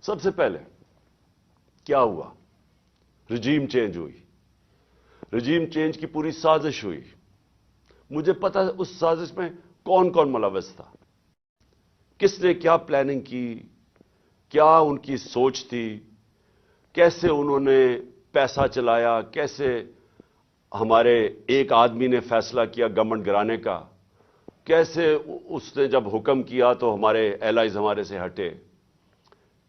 سب سے پہلے کیا ہوا؟ رجیم چینج ہوئی، رجیم چینج کی پوری سازش ہوئی۔ مجھے پتا اس سازش میں کون کون ملوث تھا، کس نے کیا پلاننگ کی، کیا ان کی سوچ تھی، کیسے انہوں نے پیسہ چلایا، کیسے ہمارے ایک آدمی نے فیصلہ کیا گورنمنٹ گرانے کا، کیسے اس نے جب حکم کیا تو ہمارے ایلائز ہمارے سے ہٹے،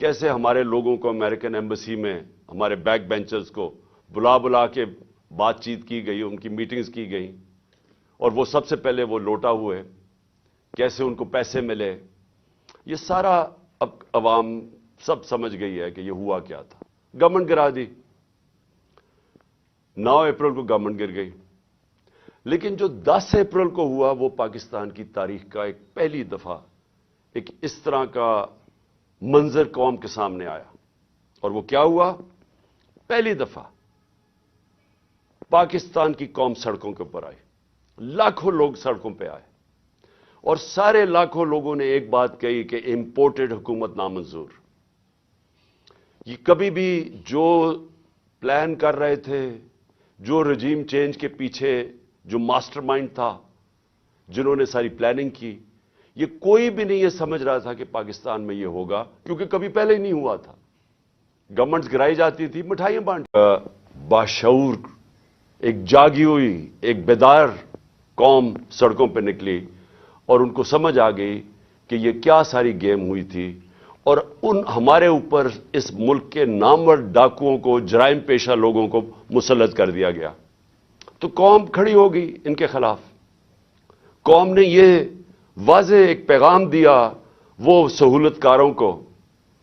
کیسے ہمارے لوگوں کو امریکن ایمبیسی میں ہمارے بیک بینچرز کو بلا بلا کے بات چیت کی گئی، ان کی میٹنگز کی گئیں، اور وہ سب سے پہلے وہ لوٹا ہوئے، کیسے ان کو پیسے ملے، یہ سارا اب عوام سب سمجھ گئی ہے کہ یہ ہوا کیا تھا۔ گورنمنٹ گرا دی، 9 اپریل کو گورنمنٹ گر گئی، لیکن جو 10 اپریل کو ہوا وہ پاکستان کی تاریخ کا ایک پہلی دفعہ ایک اس طرح کا منظر قوم کے سامنے آیا، اور وہ کیا ہوا؟ پہلی دفعہ پاکستان کی قوم سڑکوں کے اوپر آئی، لاکھوں لوگ سڑکوں پہ آئے، اور سارے لاکھوں لوگوں نے ایک بات کہی کہ امپورٹڈ حکومت نامنظور۔ یہ کبھی بھی جو پلان کر رہے تھے، جو رجیم چینج کے پیچھے جو ماسٹر مائنڈ تھا، جنہوں نے ساری پلاننگ کی، یہ کوئی بھی نہیں یہ سمجھ رہا تھا کہ پاکستان میں یہ ہوگا، کیونکہ کبھی پہلے ہی نہیں ہوا تھا۔ گورنمنٹس گرائی جاتی تھی، مٹھائیاں بانٹ، باشعور ایک جاگی ہوئی، ایک بیدار قوم سڑکوں پہ نکلی، اور ان کو سمجھ آ گئی کہ یہ کیا ساری گیم ہوئی تھی، اور ان ہمارے اوپر اس ملک کے نامور ڈاکوؤں کو، جرائم پیشہ لوگوں کو مسلط کر دیا گیا۔ تو قوم کھڑی ہو گئی ان کے خلاف۔ قوم نے یہ واضح ایک پیغام دیا وہ سہولت کاروں کو،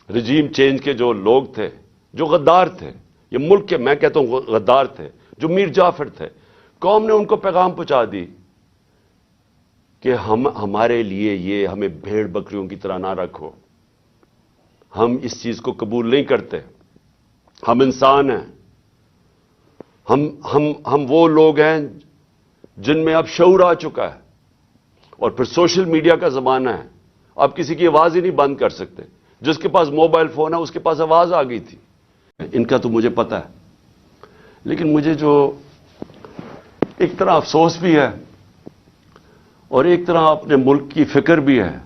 رجیم چینج کے جو لوگ تھے، جو غدار تھے، یہ ملک کے میں کہتا ہوں غدار تھے، جو میر جعفر تھے، قوم نے ان کو پیغام پہنچا دی کہ ہمارے لیے یہ ہمیں بھیڑ بکریوں کی طرح نہ رکھو، ہم اس چیز کو قبول نہیں کرتے، ہم انسان ہیں، ہم وہ لوگ ہیں جن میں اب شعور آ چکا ہے، اور پھر سوشل میڈیا کا زمانہ ہے، آپ کسی کی آواز ہی نہیں بند کر سکتے، جس کے پاس موبائل فون ہے اس کے پاس آواز آ گئی تھی۔ ان کا تو مجھے پتا ہے، لیکن مجھے جو ایک طرح افسوس بھی ہے اور ایک طرح اپنے ملک کی فکر بھی ہے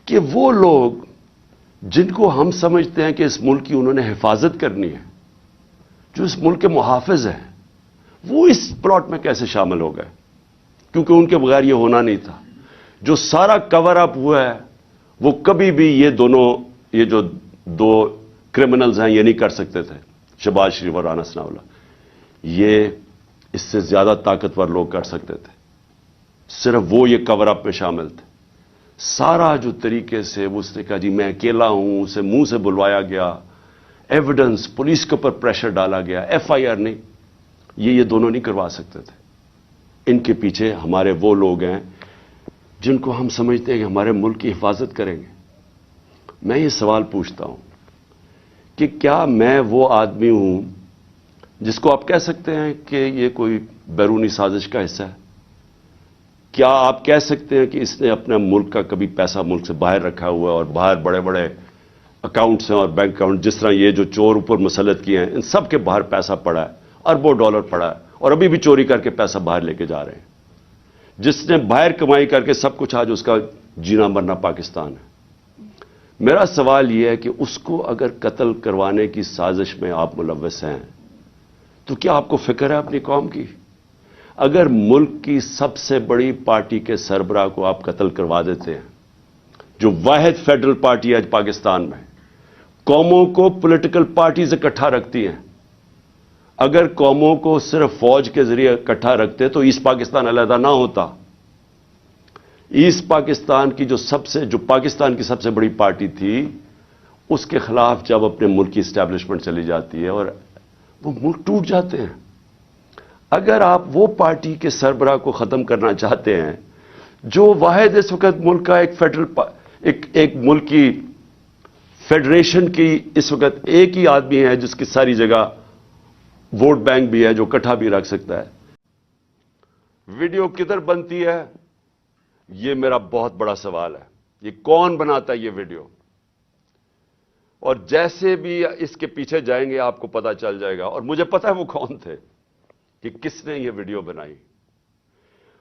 کہ وہ لوگ جن کو ہم سمجھتے ہیں کہ اس ملک کی انہوں نے حفاظت کرنی ہے، جو اس ملک کے محافظ ہیں، وہ اس پلاٹ میں کیسے شامل ہو گئے؟ کیونکہ ان کے بغیر یہ ہونا نہیں تھا۔ جو سارا کور اپ ہوا ہے وہ کبھی بھی یہ جو دو کرمنلز ہیں یہ نہیں کر سکتے تھے، شہباز شریف اور رانا ثناء اللہ۔ یہ اس سے زیادہ طاقتور لوگ کر سکتے تھے، صرف وہ یہ کور اپ میں شامل تھے۔ سارا جو طریقے سے اس نے کہا جی میں اکیلا ہوں، اسے منہ سے بلوایا گیا، ایویڈنس پولیس کے اوپر پریشر ڈالا گیا، ایف آئی آر نہیں، یہ دونوں نہیں کروا سکتے تھے۔ ان کے پیچھے ہمارے وہ لوگ ہیں جن کو ہم سمجھتے ہیں کہ ہمارے ملک کی حفاظت کریں گے۔ میں یہ سوال پوچھتا ہوں کہ کیا میں وہ آدمی ہوں جس کو آپ کہہ سکتے ہیں کہ یہ کوئی بیرونی سازش کا حصہ ہے؟ کیا آپ کہہ سکتے ہیں کہ اس نے اپنے ملک کا کبھی پیسہ ملک سے باہر رکھا ہوا ہے، اور باہر بڑے بڑے اکاؤنٹس ہیں اور بینک اکاؤنٹ، جس طرح یہ جو چور اوپر مسلط کیے ہیں، ان سب کے باہر پیسہ پڑا ہے، اربوں ڈالر پڑا ہے، اور ابھی بھی چوری کر کے پیسہ باہر لے کے جا رہے ہیں۔ جس نے باہر کمائی کر کے سب کچھ، آج اس کا جینا مرنا پاکستان ہے۔ میرا سوال یہ ہے کہ اس کو اگر قتل کروانے کی سازش میں آپ ملوث ہیں تو کیا آپ کو فکر ہے اپنی قوم کی؟ اگر ملک کی سب سے بڑی پارٹی کے سربراہ کو آپ قتل کروا دیتے ہیں، جو واحد فیڈرل پارٹی ہے پاکستان میں، قوموں کو پولیٹیکل پارٹیز اکٹھا رکھتی ہیں، اگر قوموں کو صرف فوج کے ذریعے اکٹھا رکھتے تو ایسٹ پاکستان علیحدہ نہ ہوتا۔ ایسٹ پاکستان کی جو پاکستان کی سب سے بڑی پارٹی تھی، اس کے خلاف جب اپنے ملک کی اسٹیبلشمنٹ چلی جاتی ہے اور وہ ملک ٹوٹ جاتے ہیں۔ اگر آپ وہ پارٹی کے سربراہ کو ختم کرنا چاہتے ہیں جو واحد اس وقت ملک کا ایک ملک کی فیڈریشن کی اس وقت ایک ہی آدمی ہے جس کی ساری جگہ ووٹ بینک بھی ہے، جو اکٹھا بھی رکھ سکتا ہے، ویڈیو کدھر بنتی ہے؟ یہ میرا بہت بڑا سوال ہے۔ یہ کون بناتا ہے یہ ویڈیو؟ اور جیسے بھی اس کے پیچھے جائیں گے آپ کو پتا چل جائے گا. اور مجھے پتا ہے وہ کون تھے, کہ کس نے یہ ویڈیو بنائی.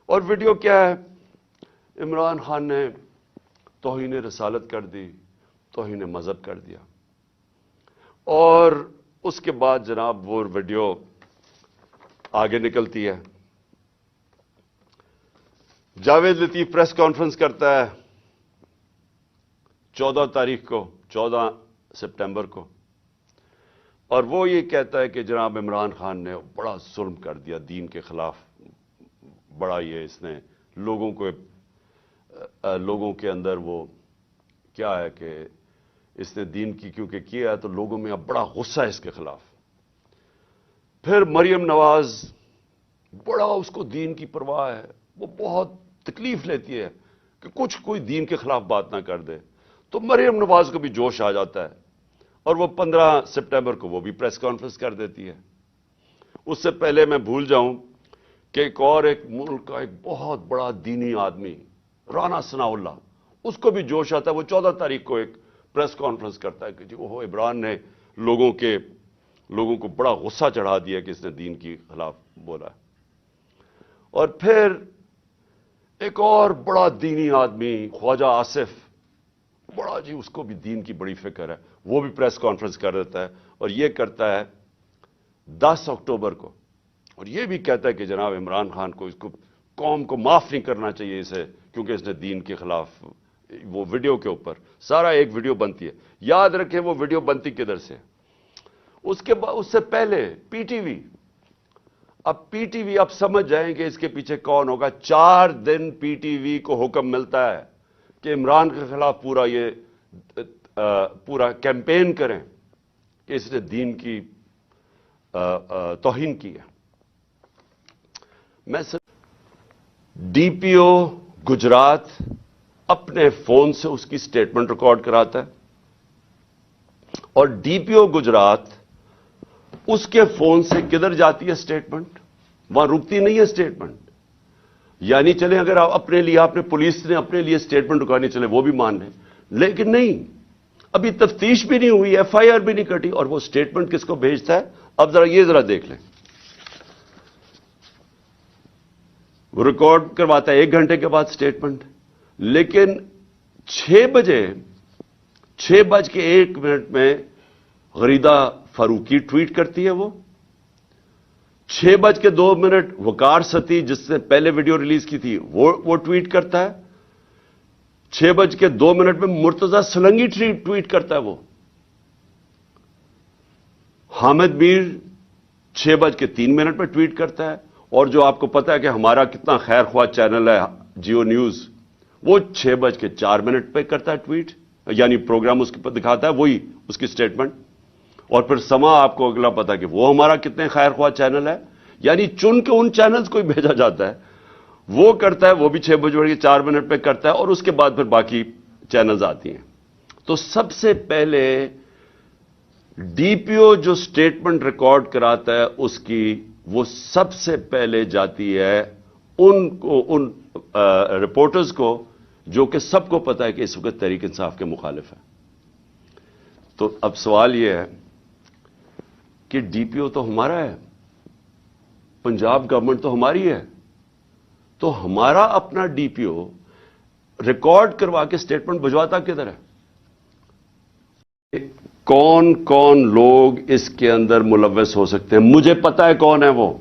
اور ویڈیو کیا ہے؟ عمران خان نے توہین رسالت کر دی, توہین مذہب کر دیا. اور اس کے بعد جناب وہ ویڈیو آگے نکلتی ہے. جاوید لطیف پریس کانفرنس کرتا ہے 14 تاریخ کو, 14 سپٹمبر کو, اور وہ یہ کہتا ہے کہ جناب عمران خان نے بڑا ظلم کر دیا دین کے خلاف. بڑا یہ اس نے لوگوں کے اندر وہ کیا ہے کہ اس نے دین کی کیونکہ کیا ہے تو لوگوں میں اب بڑا غصہ ہے اس کے خلاف. پھر مریم نواز, بڑا اس کو دین کی پرواہ ہے, وہ بہت تکلیف لیتی ہے کہ کوئی دین کے خلاف بات نہ کر دے. تو مریم نواز کو بھی جوش آ جاتا ہے اور وہ 15 سپٹمبر کو وہ بھی پریس کانفرنس کر دیتی ہے. اس سے پہلے میں بھول جاؤں کہ ایک ملک کا ایک بہت بڑا دینی آدمی رانا ثناء اللہ, اس کو بھی جوش آتا ہے. وہ 14 تاریخ کو ایک پریس کانفرنس کرتا ہے کہ جی وہ عمران نے لوگوں کو بڑا غصہ چڑھا دیا کہ اس نے دین کے خلاف بولا. اور پھر ایک اور بڑا دینی آدمی خواجہ آصف, بڑا جی اس کو بھی دین کی بڑی فکر ہے, وہ بھی پریس کانفرنس کر دیتا ہے. اور یہ کرتا ہے 10 اکتوبر کو, اور یہ بھی کہتا ہے کہ جناب عمران خان کو قوم کو معاف نہیں کرنا چاہیے اسے, کیونکہ اس نے دین کے خلاف. وہ ویڈیو کے اوپر سارا ایک ویڈیو بنتی ہے. یاد رکھیں وہ ویڈیو بنتی کدھر سے, اس سے پہلے پی ٹی وی. اب پی ٹی وی, اب سمجھ جائیں کہ اس کے پیچھے کون ہوگا. 4 دن پی ٹی وی کو حکم ملتا ہے کہ عمران کے خلاف پورا کیمپین کریں کہ اس نے دین کی توہین کی ہے. میں ڈی پی او گجرات اپنے فون سے اس کی سٹیٹمنٹ ریکارڈ کراتا ہے, اور ڈی پی او گجرات اس کے فون سے کدھر جاتی ہے سٹیٹمنٹ, وہاں رکتی نہیں ہے سٹیٹمنٹ. یعنی چلیں اگر آپ اپنے لیے, آپ نے پولیس نے اپنے لیے سٹیٹمنٹ رکھانی چلے وہ بھی مان لیں, لیکن نہیں, ابھی تفتیش بھی نہیں ہوئی, ایف آئی آر بھی نہیں کٹی, اور وہ سٹیٹمنٹ کس کو بھیجتا ہے؟ اب ذرا دیکھ لیں. وہ ریکارڈ کرواتا ہے 1 گھنٹے کے بعد سٹیٹمنٹ, لیکن 6:01 میں غریدہ فاروقی ٹویٹ کرتی ہے. وہ 6:02 وقار ستی جس نے پہلے ویڈیو ریلیز کی تھی وہ ٹویٹ کرتا ہے. 6:02 میں مرتضی سلنگی ٹویٹ کرتا ہے. وہ حامد میر 6:03 پہ ٹویٹ کرتا ہے. اور جو آپ کو پتا ہے کہ ہمارا کتنا خیر خواہ چینل ہے جیو نیوز, وہ 6:04 پہ کرتا ہے ٹویٹ, یعنی پروگرام اس کے دکھاتا ہے وہی اس کی سٹیٹمنٹ. اور پھر سما آپ کو اگلا پتا کہ وہ ہمارا کتنے خیر خواہ چینل ہے, یعنی چن کے ان چینلز کو ہی بھیجا جاتا ہے. وہ کرتا ہے, وہ بھی 6:04 پہ کرتا ہے, اور اس کے بعد پھر باقی چینلز آتی ہیں. تو سب سے پہلے ڈی پی او جو سٹیٹمنٹ ریکارڈ کراتا ہے اس کی, وہ سب سے پہلے جاتی ہے ان رپورٹرز کو جو کہ سب کو پتا ہے کہ اس وقت تحریک انصاف کے مخالف ہے. تو اب سوال یہ ہے کہ ڈی پی او تو ہمارا ہے, پنجاب گورنمنٹ تو ہماری ہے, تو ہمارا اپنا ڈی پی او ریکارڈ کروا کے سٹیٹمنٹ بھجواتا کدھر ہے؟ کون کون لوگ اس کے اندر ملوث ہو سکتے ہیں؟ مجھے پتا ہے کون ہے وہ.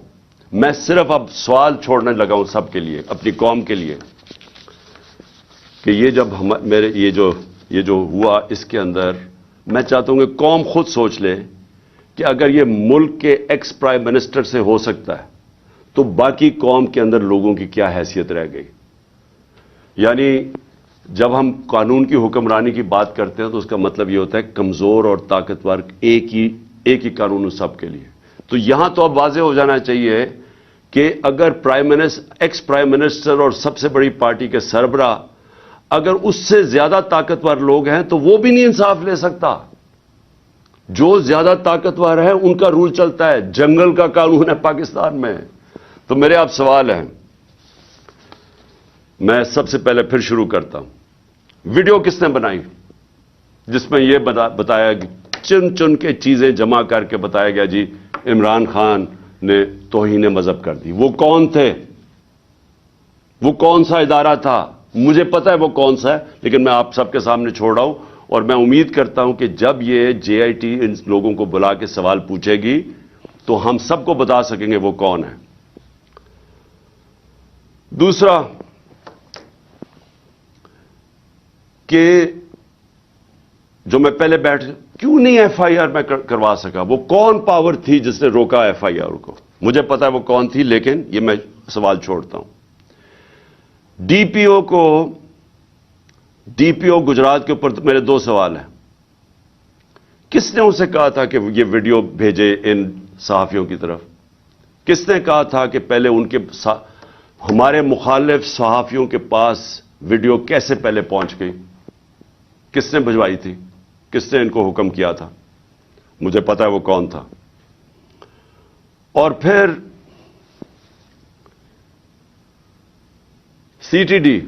میں صرف اب سوال چھوڑنے لگا ہوں سب کے لیے, اپنی قوم کے لیے, کہ یہ جب یہ جو ہوا اس کے اندر, میں چاہتا ہوں کہ قوم خود سوچ لے کہ اگر یہ ملک کے ایکس پرائم منسٹر سے ہو سکتا ہے تو باقی قوم کے اندر لوگوں کی کیا حیثیت رہ گئی. یعنی جب ہم قانون کی حکمرانی کی بات کرتے ہیں تو اس کا مطلب یہ ہوتا ہے کمزور اور طاقتور ایک ہی قانون سب کے لیے. تو یہاں تو اب واضح ہو جانا چاہیے کہ اگر ایکس پرائم منسٹر اور سب سے بڑی پارٹی کے سربراہ اگر اس سے زیادہ طاقتور لوگ ہیں تو وہ بھی نہیں انصاف لے سکتا. جو زیادہ طاقتور ہے ان کا رول چلتا ہے, جنگل کا قانون ہے پاکستان میں. تو میرے آپ سوال ہیں, میں سب سے پہلے پھر شروع کرتا ہوں. ویڈیو کس نے بنائی؟ جس میں یہ بتایا چن چن کے چیزیں جمع کر کے بتایا گیا جی عمران خان نے توہین مذہب کر دی. وہ کون تھے؟ وہ کون سا ادارہ تھا؟ مجھے پتا ہے وہ کون سا ہے، لیکن میں آپ سب کے سامنے چھوڑ رہا ہوں، اور میں امید کرتا ہوں کہ جب یہ جے آئی ٹی ان لوگوں کو بلا کے سوال پوچھے گی تو ہم سب کو بتا سکیں گے وہ کون ہے. دوسرا کہ جو میں پہلے کیوں نہیں ایف آئی آر میں کروا سکا؟ وہ کون پاور تھی جس نے روکا ایف آئی آر کو؟ مجھے پتا ہے وہ کون تھی، لیکن یہ میں سوال چھوڑتا ہوں. ڈی پی او گجرات کے اوپر میرے دو سوال ہیں. کس نے اسے کہا تھا کہ یہ ویڈیو بھیجے ان صحافیوں کی طرف؟ کس نے کہا تھا کہ پہلے ان کے ہمارے مخالف صحافیوں کے پاس ویڈیو کیسے پہلے پہنچ گئی؟ کس نے بھجوائی تھی؟ کس نے ان کو حکم کیا تھا؟ مجھے پتا ہے وہ کون تھا. اور پھر سی ٹی ڈی،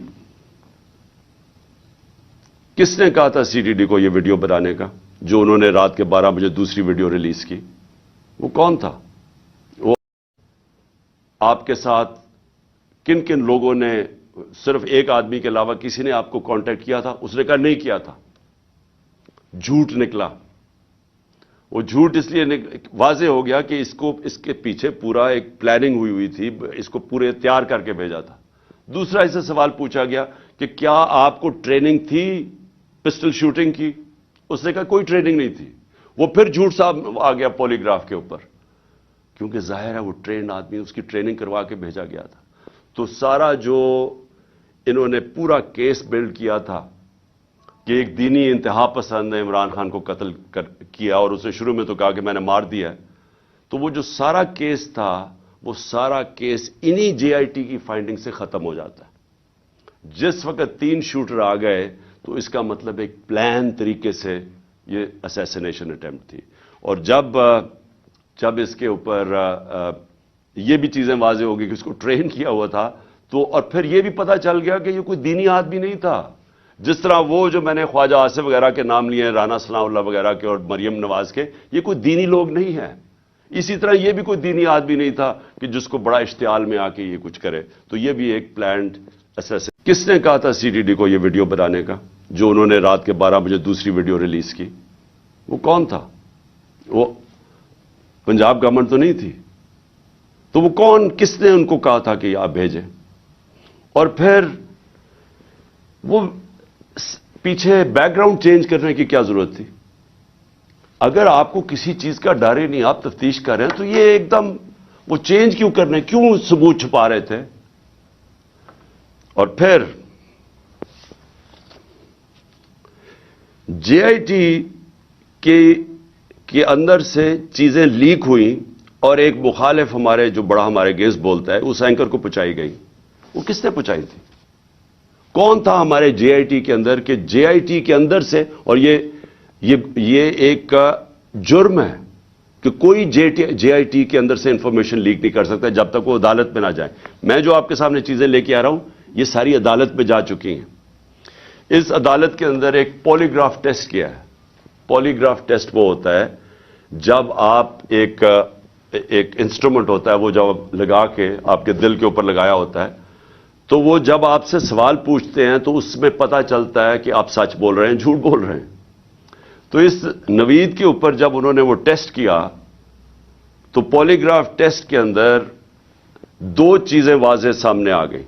کس نے کہا تھا سی ٹی ڈی کو یہ ویڈیو بنانے کا جو انہوں نے رات کے 12 بجے دوسری ویڈیو ریلیز کی؟ وہ کون تھا؟ وہ آپ کے ساتھ کن کن لوگوں نے، صرف ایک آدمی کے علاوہ کسی نے آپ کو کانٹیکٹ کیا تھا؟ اس نے کہا نہیں کیا تھا. جھوٹ نکلا. وہ جھوٹ اس لیے واضح ہو گیا کہ اس کے پیچھے پورا ایک پلاننگ ہوئی تھی، اس کو پورے تیار کر کے بھیجا تھا. دوسرا اس سے سوال پوچھا گیا کہ کیا آپ کو ٹریننگ تھی پسٹل شوٹنگ کی؟ اس نے کہا کوئی ٹریننگ نہیں تھی. وہ پھر جھوٹ صاحب آ گیا پولی گراف کے اوپر، کیونکہ ظاہر ہے وہ ٹرینڈ آدمی، اس کی ٹریننگ کروا کے بھیجا گیا تھا. تو سارا جو انہوں نے پورا کیس بلڈ کیا تھا کہ ایک دینی انتہا پسند نے عمران خان کو قتل کیا، اور اسے شروع میں تو کہا کہ میں نے مار دیا ہے، تو وہ جو سارا کیس تھا وہ سارا کیس انہی جے آئی ٹی کی فائنڈنگ سے ختم ہو جاتا ہے. جس وقت 3 شوٹر آ گئے تو اس کا مطلب ایک پلان طریقے سے یہ اسیسینیشن اٹیمپٹ تھی. اور جب اس کے اوپر یہ بھی چیزیں واضح ہو گئی کہ اس کو ٹرین کیا ہوا تھا، تو اور پھر یہ بھی پتا چل گیا کہ یہ کوئی دینی آدمی نہیں تھا. جس طرح وہ جو میں نے خواجہ آصف وغیرہ کے نام لیے ہیں، رانا ثناء اللہ وغیرہ کے اور مریم نواز کے، یہ کوئی دینی لوگ نہیں ہیں. اسی طرح یہ بھی کوئی دینی آدمی نہیں تھا کہ جس کو بڑا اشتعال میں آ کے یہ کچھ کرے. تو یہ بھی ایک پلانڈ اسیسن. کس نے کہا تھا سی ٹی ڈی کو یہ ویڈیو بنانے کا جو انہوں نے رات کے 12 بجے دوسری ویڈیو ریلیز کی؟ وہ کون تھا؟ وہ پنجاب گورنمنٹ تو نہیں تھی. تو وہ کون، کس نے ان کو کہا تھا کہ آپ بھیجیں؟ اور پھر وہ پیچھے بیک گراؤنڈ چینج کرنے کی کیا ضرورت تھی؟ اگر آپ کو کسی چیز کا ڈر ہی نہیں، آپ تفتیش کر رہے ہیں، تو یہ ایک دم وہ چینج کیوں کرنے، کیوں ثبوت چھپا رہے تھے؟ اور پھر جے آئی ٹی کے اندر سے چیزیں لیک ہوئیں اور ایک مخالف ہمارے جو بڑا ہمارے گیس بولتا ہے اس اینکر کو پہنچائی گئی. وہ کس نے پہنچائی تھی؟ کون تھا ہمارے جے آئی ٹی کے اندر کہ جے آئی ٹی کے اندر سے، اور یہ ایک جرم ہے کہ کوئی جے آئی ٹی کے اندر سے انفارمیشن لیک نہیں کر سکتا جب تک وہ عدالت میں نہ جائے. میں جو آپ کے سامنے چیزیں لے کے آ رہا ہوں یہ ساری عدالت میں جا چکی ہیں. اس عدالت کے اندر ایک پولی گراف ٹیسٹ کیا ہے. پولی گراف ٹیسٹ وہ ہوتا ہے جب آپ ایک انسٹرومنٹ ہوتا ہے وہ جب لگا کے آپ کے دل کے اوپر لگایا ہوتا ہے، تو وہ جب آپ سے سوال پوچھتے ہیں تو اس میں پتہ چلتا ہے کہ آپ سچ بول رہے ہیں جھوٹ بول رہے ہیں. تو اس نوید کے اوپر جب انہوں نے وہ ٹیسٹ کیا تو پولی گراف ٹیسٹ کے اندر 2 چیزیں واضح سامنے آ گئی.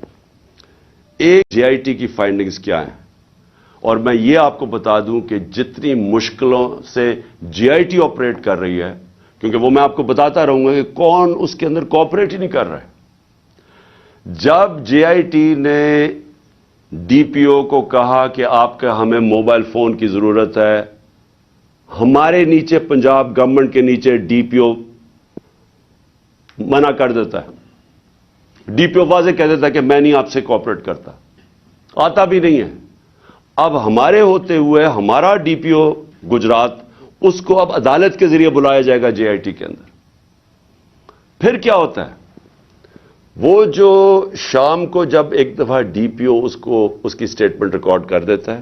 ایک، جے آئی ٹی کی فائنڈنگز کیا ہیں، اور میں یہ آپ کو بتا دوں کہ جتنی مشکلوں سے جے آئی ٹی آپریٹ کر رہی ہے، کیونکہ وہ میں آپ کو بتاتا رہوں گا کہ کون اس کے اندر کوآپریٹ ہی نہیں کر رہا ہے. جب جے آئی ٹی نے ڈی پی او کو کہا کہ آپ کا ہمیں موبائل فون کی ضرورت ہے، ہمارے نیچے پنجاب گورنمنٹ کے نیچے ڈی پی او منع کر دیتا ہے. ڈی پی او واضح کہہ دیتا ہے کہ میں نہیں آپ سے کوآپریٹ کرتا، آتا بھی نہیں ہے. اب ہمارے ہوتے ہوئے ہمارا ڈی پی او گجرات، اس کو اب عدالت کے ذریعے بلایا جائے گا جے آئی ٹی کے اندر. پھر کیا ہوتا ہے؟ وہ جو شام کو جب ایک دفعہ ڈی پی او اس کی سٹیٹمنٹ ریکارڈ کر دیتا ہے،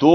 2